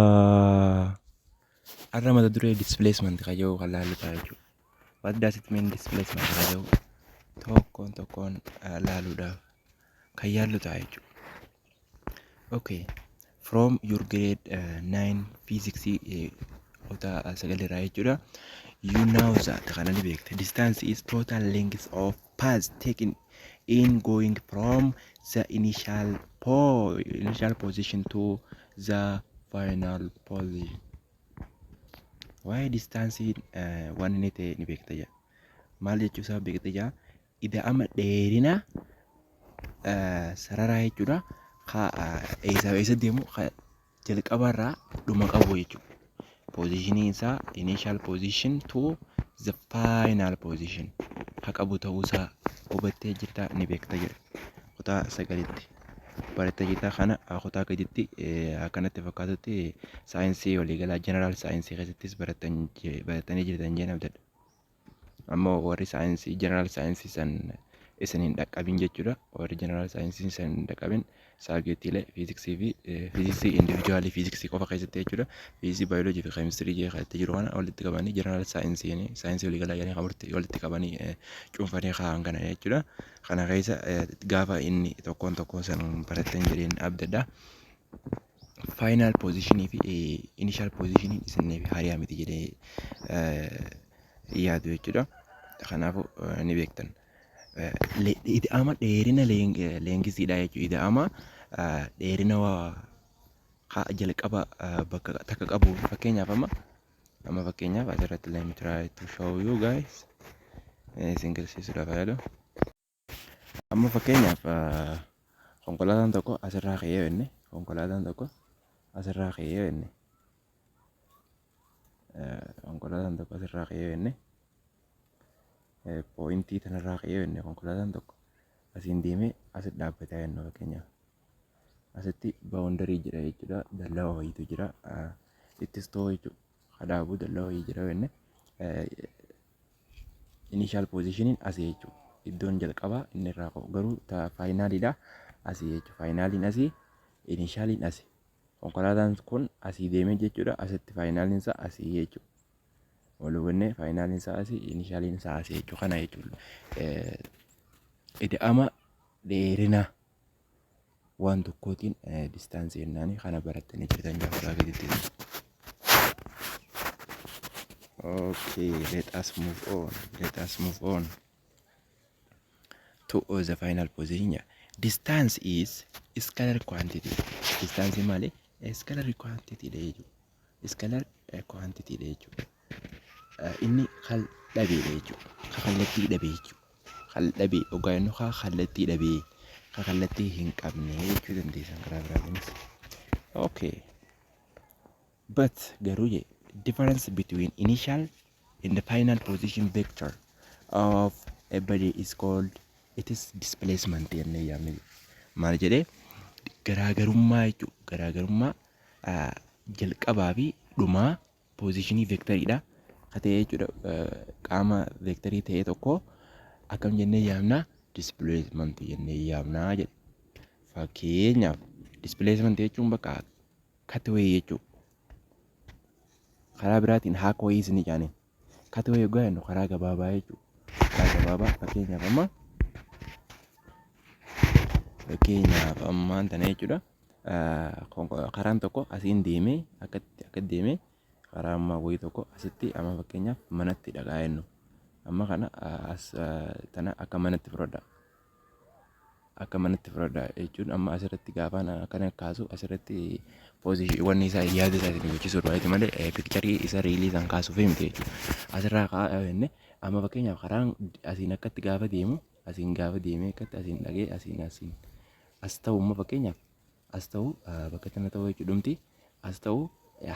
Yooyaa. Har'a mata duree displacement kayyoo kan laalluudha jechuudha. What does it mean displacement kayyoo tokkoon tokkoon laaluudhaaf kan yaalluudha jechuudha. Okay, from your grade 9 physics kutaa 9 irraa jechuudha. You know that kana ni beekte. Distance is total length of path taken in going from the initial position to the final position. Why distance waan inni ta'e ni beekta jaa. Maal jechuu isaa beekta jaa. Ida'ama dheerina sararaa jechuudha. Eessa deemu jalqabarraa dhuma qabu jechuudha. Positioning isaa initial position to the final position haa qabu ta'uusaa hubattee jirta ni beekta jedha. Kutaa 9tti barattee jirta. Kana kutaa gaditti akkanatti fakkaatutti saayinsii waliigalaa jeneraal saayinsii keessattis barattanii jirtan jeen abdadha. Ammoo warri saayinsii jeneraal saayinsii san isin hin dhaqqabin jechuudha. Warri jeneraal saayinsii san hin dhaqqabin saabjektiilee fiiziksii fi fiiziksii individuaalii fiiziksii qofa keessatti jechuudha. Fiiziksii baayoloojii fi keemistirii keessatti jiru kana walitti qabanii jeneraal saayinsii waliigalaa jedhanii walitti qabanii cuunfanii kaa'an kana jechuudha. Kana keessa gaafa inni tokkoon tokkoo san barattan jedheen abdadha. Final positionii fi initial positionii isin hariyaa miti jedhee yaadu jechuudha. Kanaafuu ni beektan. Ida'ama dheerina leengisiidha jechuudha. Ida'ama dheerina jalqaba bakka takka qabu fakkeenyaaf amma fakkeenyaaf asirratti let me try to show you guys singilsiisuudhaaf yaadu. Amma fakkeenyaaf konkolaataan tokko asirraa ka'ee jenne konkolaataan tokko asirraa ka'ee jenne poointii tanarraa ka'ee jenne konkolaataan tokko asiin deemee asitti dhaabbataa jennu fakkeenyaaf asitti baawundarii jira jechuudha. Dallaa wayiitu jira ittistoo jechuudha. Kadaabuu dallaa wayii jira jenne initial positioning asii jechuudha. Iddoon jalqabaa inni irraa ka'u garuu faayinaaliidha asii jechuudha. Faayinaaliin asii initialiin asii. Konkolaataan kun asii deemee jechuudha. Asitti faayinaaliin isaa asii jechuudha. Walubannee faayinaaliin isaa asii initialiin isaa asii jechuudha. Kana jechuudha. Ida'ama dheerina waan tokkootiin distaansii jennaani kana barattanii jirtan gaafa gaditti. Okay, let us move on to the final position. Distance is scalar quantity. Distance malee scalar quantity dha jechuudha. Scalar quantity dha jechuudha. Inni hal dhabee dha jechuudha. Kallattii dhabee jechuudha. Hal dhabee dhugaa inni kallattii dhabee kallattii hin qabne jechuu dandeessan karaa biraatiin. Okay. But garuu difference between initial and the final position vector of a body is called displacement jennee yaamne. Maal jedhee garaagarummaa jechuudha. Garaagarummaa jalqabaa fi dhumaa positionii vectoriidha. Katee jechuudha qaama vectorii ta'e tokko akkam jennee yaamna displacement jennee yaamna jedhe. Fakkeenyaaf displacement jechuun bakka cutaway jechuudha. Karaa biraatiin haaka wayii isin jaaniin cutaway yoggaa jennu karaa gabaabaa jechuudha. Karaa gabaabaa fakkeenyaaf ammaan tana jechuudha. Karaan tokko asiin deemee akka deemee karaa ammaa wayii tokko asitti amma fakkeenyaaf manatti dhaqaa jennu. Amma kana tana akka manatti fudhadha jechuun amma asirratti gaafaan akkana kaasu asirratti position wanni isaa yaada isaa isin gochisuudha malee pikcharii isa riilii isaan kaasuuf himte jechuudha. Asirraa kaa'aa jenne amma fakkeenyaaf karaan asiin akkatti gaafa deemu asiin gaafa deemee akkatti asiin dhagee asiin as ta'u amma fakkeenyaaf as ta'u bakka tana ta'u jechuudhumti as ta'u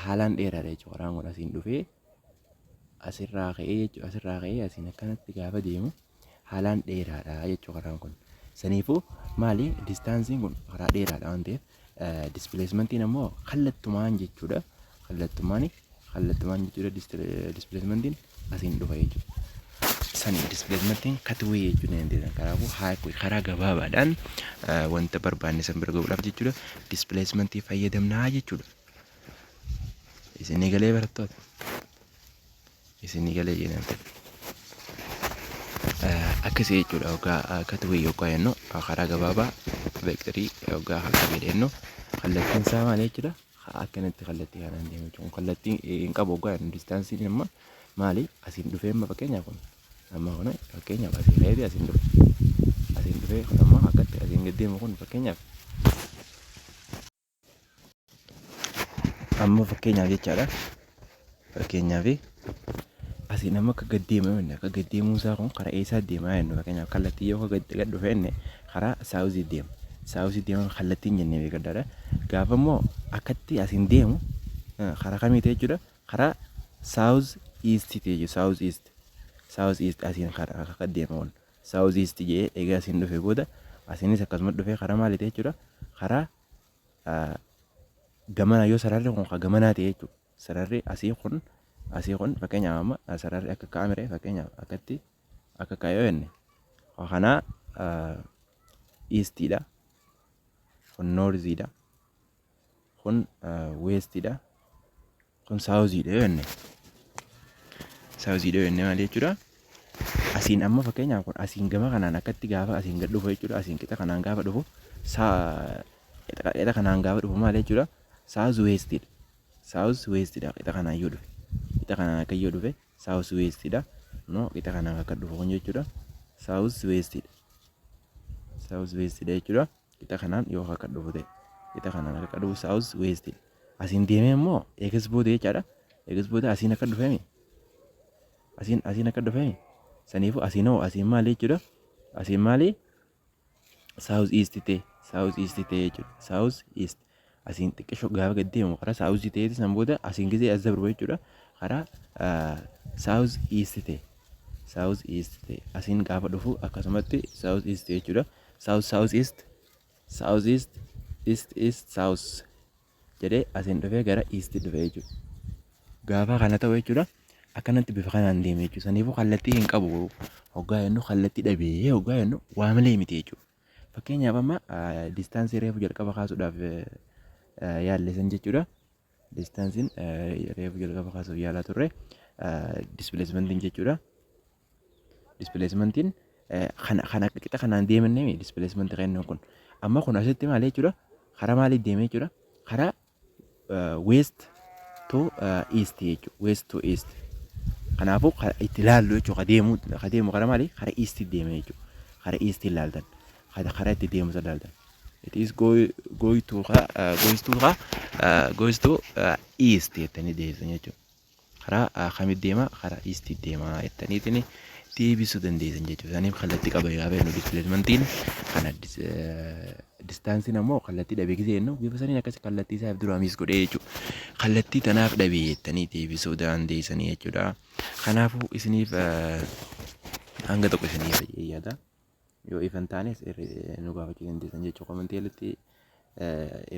haalaan dheeraadha jechuudha. Karaan kun asiin dhufee asirraa ka'ee asiin akkanatti gaafa deemu haalaan dheeraadha jechuudha karaan kun. Saniifuu maali distaansiin kun karaa dheeraadha waan ta'eef displacementiiin ammoo kallattumaan jechuudha. Kallattumaan jechuudha displacementiin asiin dhufa jechuudha. sanii displacement cut away jechuudha dandeessan. Kanaafuu karaa gabaabaadhaan wanta barbaanne san bira gahuudhaaf jechuudha displacement fayyadamnaa jechuudha. Isin galee barattoota. Isin galee jedhamte. Akkasii jechuudha yookaan cut away yookaan jennu karaa gabaabaa vectorii yookaan akka jedhennu kallattiin isaa maal jechuudha. Akkanatti kallattii kanaan deemu jechuudha. Kallattii hin qabu yookaan distaansiin amma maali asiin dhufee amma fakkeenyaaf kun amma kun fakkeenyaaf asiin dhufee asiin dhufee kun amma akkatti asiin gaddeemu kun fakkeenyaaf amma fakkeenyaaf jechaadha. Fakkeenyaaf asiin amma akka gaddeemu akka gaddeemuu isaa kun karaa eessaa deemaa jennu fakkeenyaaf kallattii yoo gad dhufee inni karaa saawuzii deema. Saawuzii deeman kallattiin jennee beekadhaadha. Gaafa immoo akkatti asiin deemu karaa kamiiti jechuudha. Karaa saawuz iistiiti jechuudha. Saawuz iist asiin karaa akka deemamuun saawuz iist jee egaa asiin dhufee booda asiinis akkasuma dhufee karaa maaliiti jechuudha. Karaa gamanaa yoo sararri kun gamanaa ta'e jechuudha. Sararri asii kun fakkeenyaaf amma sararri akka kaa'amere fakkeenyaaf akkatti akka kaayoo jenne kanaa iistiidha. Kun noorziidha. Kun weestiidha. Kun saawuziidha jenne. Saawuziidha jenne maal jechuudha. Asiin amma fakkeenyaaf kun asiin gama kanaan akkatti gaafa asiin gad dhufu jechuudha. Asiin qixa kanaan gaafa dhufu qixa kanaan gaafa dhufu maal jechuudha. Saawuz weestiidha. Saawuz weestiidha qixa kanaan yoo dhufe. Qixa kanaan akka yoo dhufe saawuz weestiidha. No qixa kanaan akka dhufu kun jechuudha. Saawuz weestiidha. Saawuz weestiidha jechuudha. Qixa kanaan yoo akka dhufu ta'e. Qixa kanaan akka dhufu saawuz weestiidha. Asiin deemee immoo eegas booda jechaadha. Eegas booda asiin akka dhufeemi. Asiin akka dhufeemi. Saniifuu asiin hoo asiin maali jechuudha. Asiin maali? Saawuz iisti ta'e. Saawuz iisti ta'e jechuudha. Saawuz iist. Asiin xiqqeeshoo gaafa gad deemu karaa saawuzii ta'eeti san booda asiin gisee as darbu jechuudha. Karaa saawuz iisti ta'e. Saawuz iisti ta'e. Asiin gaafa dhufu akkasumatti saawuz iisti jechuudha. Saawuz iist. Saawuz iist. East saawuz. Jedhee asiin dhufee gara iisti dhufe jechuudha. Gaafa kana ta'u jechuudha. Akkanatti bifa kanaan deeme jechuudha. Saniifuu kallattii hin qabu. Hoggaa jennu kallattii dhabee hoggaa jennu waa malee miti jechuudha. Fakkeenyaaf amma distaansii reefu jalqaba kaasuudhaaf yaallesan jechuudha. Distaansiin reefu jalqaba kaasuuf yaalaa turre displacementiiin jechuudha. Displacementiiin kana qixa kanaan deemannee displacementii kennu kun amma kun asitti maal jechuudha. Karaa maalii deemee jechuudha. Karaa west to east jechuudha. West to east. Kanaafuu itti ilaallu jechuudha. Kadeemu karaa maalii? Karaa east deemee jechuudha. Karaa east ilaaltan. Karaa itti deemu ilaaltan. It is going to east jettanii deebisan jechuudha. Karaa kamit deema? Karaa east deema jettaniitiin deebisuu dandeessan jechuudha. Saniif kallattii qaba yaabee nu displacementiiin kana distaansiin ammoo kallattii dhabee gisee jennu bifa saniin akkasii kallattii isaaf duraamis godhee jechuudha. Kallattii tanaaf dhabee jettanii deebisuu dandeessanii jechuudha. Kanaafuu isiniif hanga tokko isiniif yaada. Yoo ifan taanes nu gaafachuu dandeessan jechuudha. Komentii irratti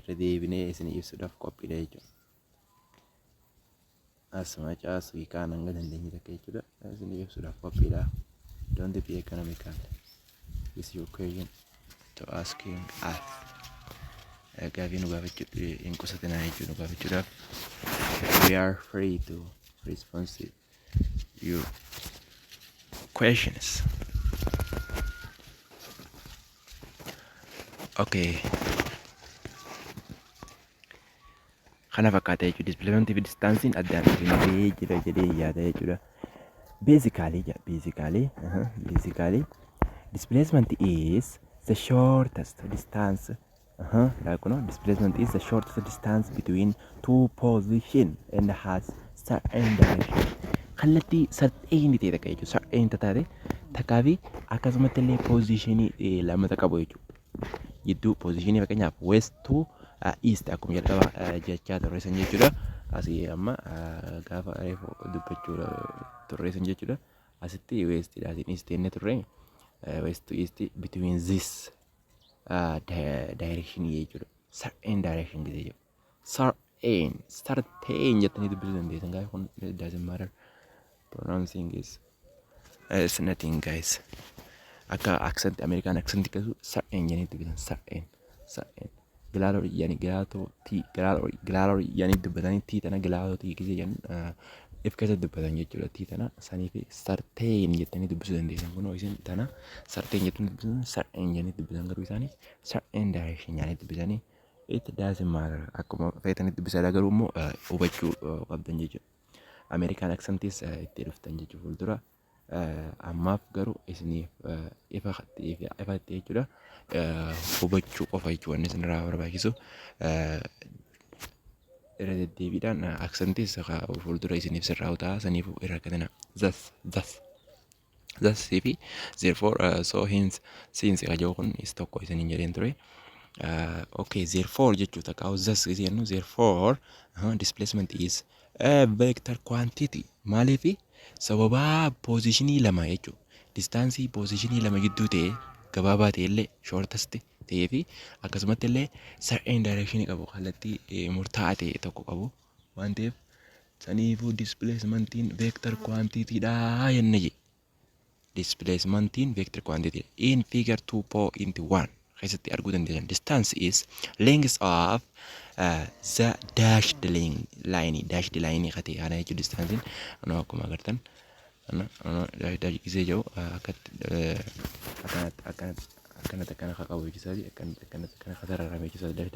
irra deebinee isinii ibsuudhaaf qophiidha jechuudha. Asuma caasuu kaan hanga dandeenye takka jechuudha. Isinii ibsuudhaaf qophiidha. Don't be economical. This is your question to asking us. Gaafii nu gaafachuu hin qusatinaa jechuudha. Nu gaafachuudhaaf we are free to respond to your questions. Okay. Kana fakkaata jechuudha. Displacement fi distaansiin addaan dhufee jira jedhee yaada jechuudha. Basically, displacement is the shortest distance. Displacement is the shortest distance between two positions and has certain direction. Kallattii certain ta'e takka jechuudha. Certain taate takkaa fi akkasumatti illee positionii lamata qabu jechuudha. Jidduu positionii fakkeenyaaf west to east akkuma jalqaba jechaa turreessan jechuudha. Asii amma gaafa reefu dubbachuu turreessan jechuudha. Asitti westidha. Asiin east jennee turre west to east between this direction jechuudha. Certain direction gisee jechuudha. Certain jettanii dubbisuu dandeessan. Gaafa kun doesn't matter. Pronouncing is It's nothing, guys. Akka accent American accent kasu certain yani dubbisan certain galaaloo yani galaaloo ti galaaloo yani dubbatanii ti tana galaaloo ti gisee yan if keessa dubbatan jechuudha ti tana sanii fi certain jettanii dubbisuu dandeessan kunoo isin tana certain jettanii dubbisan certain yani dubbisan garuu isaanii certain direction yani dubbisanii it doesn't matter akkuma feetanii dubbisaa garuu immoo hubachuu qabdan jechuudha. American accentis itti dhuftan jechuudha fuuldura. Ammaaf garuu isiniif ifatti jechuudha hubachuu qofa jechuudha wanni isinirraa barbaachisu irra deddeebiidhaan aksantiis fuuldura isiniif sirraa ta'a saniif irra kadhana thus fi therefore so hence since qajoo kun is tokko isiniin jedheen ture. Okay, therefore jechuu takka thus jennu therefore displacement is a vector quantity maaliifi sababa positionii lama jechuudha. Distaansii positionii lama gidduu ta'e gabaabaa ta'e illee shortest ta'ee fi akkasumatti illee certain direction qabu kallattii murtaa'aa ta'e tokko qabu waan ta'eef saniifuu displacementiin vector quantity dha jenna je. Displacementiin vector quantity in figure 2.1 keessatti arguu dandeessan. Distance is length of the dashed line kate ana jechuudha distansiin ana akkuma agartan ana dash gisee jiru akkanatti akkana qabu jechuudha akkanatti akkana sararame jechuudha dash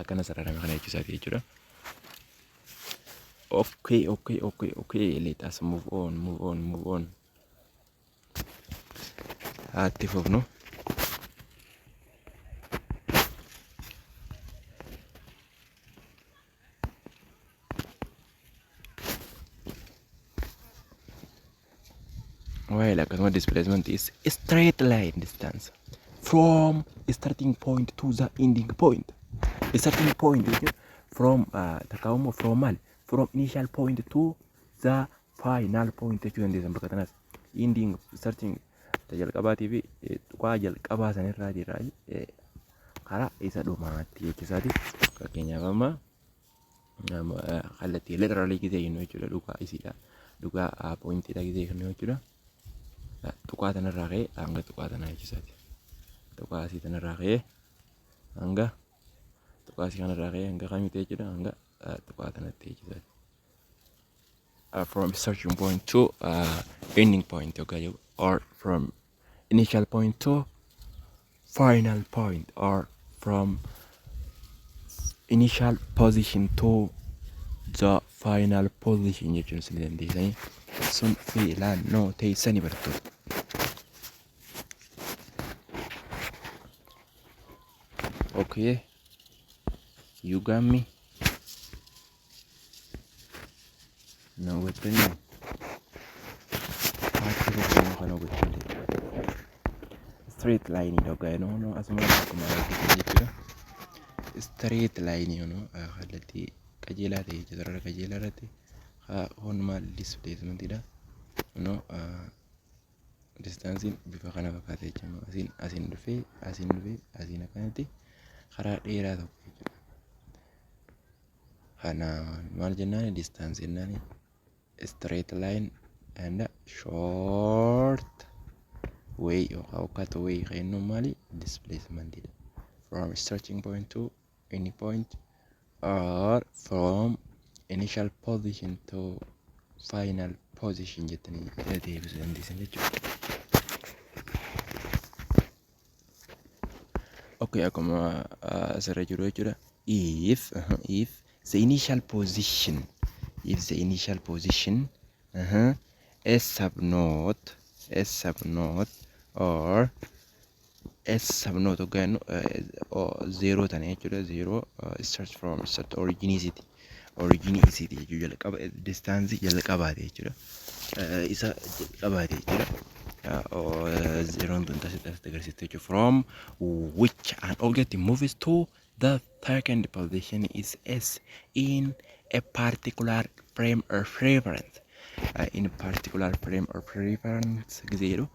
akkana sararame kana jechuudha. Okay, let us move on. Active of no. While a displacement is a straight line distance from a starting point to the ending point. A starting point from initial point to the final point ending starting jalqabaa TV tuqaa jalqabaa sanirraa jirraa karaa isa dhumaatti jechuusaati. Fakkeenyaaf amma kallattii literally gisee jennu jechuudha dhugaa isiidha dhugaa pointiidha gisee jennu jechuudha. Tuqaa tanarraa ka'ee hanga tuqaa tanaa jechuusaati. Tuqaa asii tanarraa ka'ee hanga tuqaa asii kanarraa ka'ee hanga kamitti jechuudha hanga tuqaa tanatti jechuusaati. From starting point to ending point or from initial point to final point or from initial position to the final position jechuun isin dandeessanii sun filannoo teessanii bartoota. Okay, you got me. No, what's the name? Straight line no as much as straight line kallattii qajeelaa ta'e jechuudha. Qajeelaa irratti honmaal displacement dha distansiin bifa kana fakkaata jechuudha. Asiin dhufee asiin akkanatti karaa dheeraa tokko jechuudha. Kana maal jennaan distance jennaan straight line and short way or cut way normally displacement from starting point to any point or from initial position to final position jettanii deebisuu dandeessan jechuudha. Okay, akkuma asirra jiru jechuudha. If the initial position S sub naught or S sub naught again zero than actually zero starts from originicity jechuudha. Distance jalqabaate jechuudha. Isa jalqabaate jechuudha. Or zero from which an object moves to the second position is S in a particular frame of reference. In a particular frame of reference zero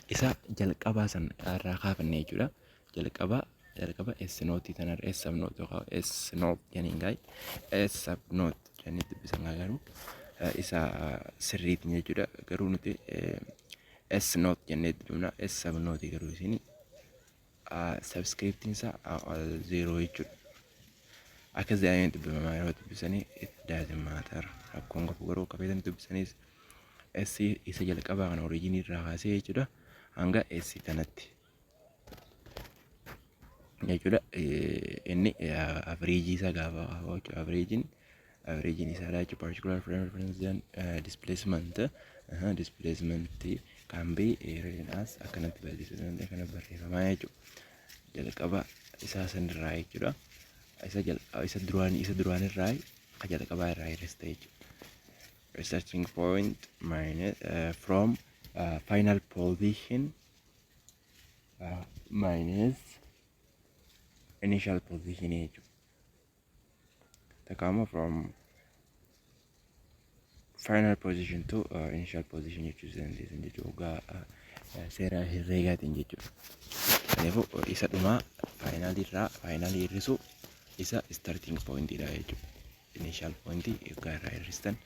isa jalqabaa san irraa kaafannee jechuudha. Jalqaba S note tanar S sub note janiin gaay S sub note janii dubbisan garuu isa sirriitiin jechuudha. Garuu nuti S note jennee dubbifna. S sub note garuu isin subscriptiin isaa 0 jechuudha. Akkas jedhanii dubbifamaa yeroo dubbisanii it doesn't matter. Rakkoon qabu garuu qabeessanii dubbisanis S isa jalqabaa kana originii irraa kaasee jechuudha. Hanga S kanatti jechuudha. Inni average isa gaafa average isa like particular reference then displacement can be written as akkanatti barreeffamee kana barreeffamaa jechuudha. Jalqaba isa sanirraa jechuudha. Isa duraan irraa ka jalqabaa irraa irresta jechuudha. Starting point minus from final position minus initial position jechuudha. Takama from final position to initial position jechuudha. Seera herreegaatiin jechuudha. Kanaafuu isa dhumaa faayinaalii hir'isu isa starting point dha jechuudha. Initial point egaa irraa hir'istan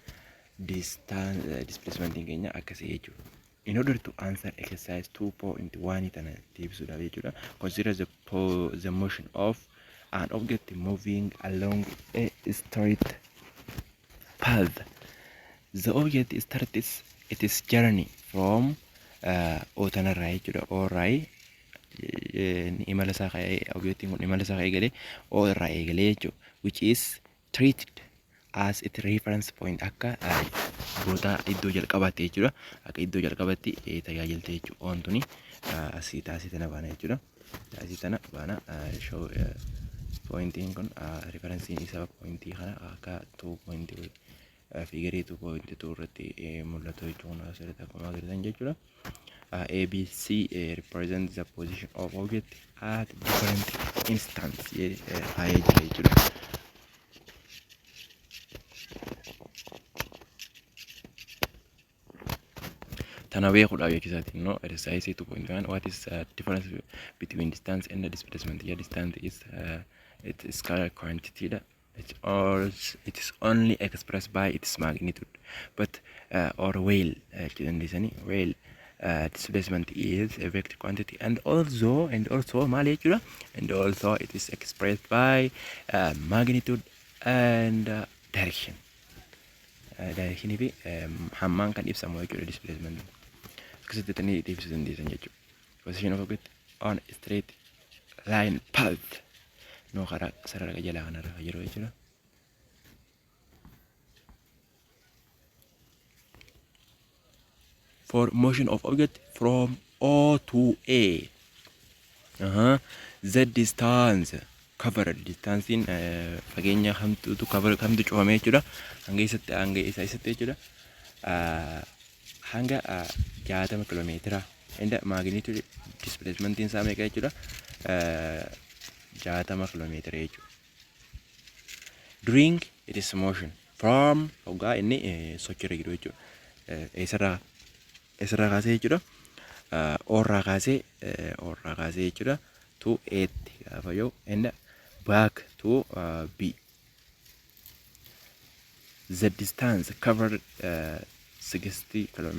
displacement keenya akkasii jechuudha. In order to answer exercise 2.1 tana deebisuudhaaf jechuudha. Consider the motion of an object moving along a straight path. The object starts its journey from Otanarra jechuudha. Orraa imala isaa objectiin kun imala isaa eegalee irraa eegalee jechuudha. Which is treated as its reference point akka boota iddoo jalqabaatti jechuudha. Akka iddoo jalqabaatti tajaajiltee jechuudha. Oontuni asii tana baana jechuudha. Asii tana baana show pointiin kun referensiin isaa pointii kana akka 2.2 figure 2.2 irratti mul'atu jechuudha. Asirratti akkuma agartan jechuudha. ABC represents the position of object at different instance jechuudha. Tanabe could have exactly no exercise 2.1. What is the difference between distance and the displacement? Yeah, distance is it is scalar quantity. It is only expressed by its magnitude. But or whale displacement is a vector quantity, and also molecular, and also it is expressed by magnitude and direction. Direction is hamman kan ibsamu jechuudha. Displacement akkasitti tanii ibsisan deesan jechuudha. Position of object on straight line path no karaa sarara jalaa kanarra yeroo jechuudha. For motion of object from O to A, the distance covered distance in fageenya hamtuutu cover kamtu cufamee jechuudha. Hanga isatti jechuudha. Hanga 60 kilomeetira. And magnitude displacement in isaa meeqa jechuudha. 60 kilomeetira jechuudha. During it is motion from hoggaa inni sochirra jiru jechuudha. Esra kaasee jechuudha. Orraa kaasee jechuudha to 8 gaafa yoo and back to B. The distance covered 60 kilometers.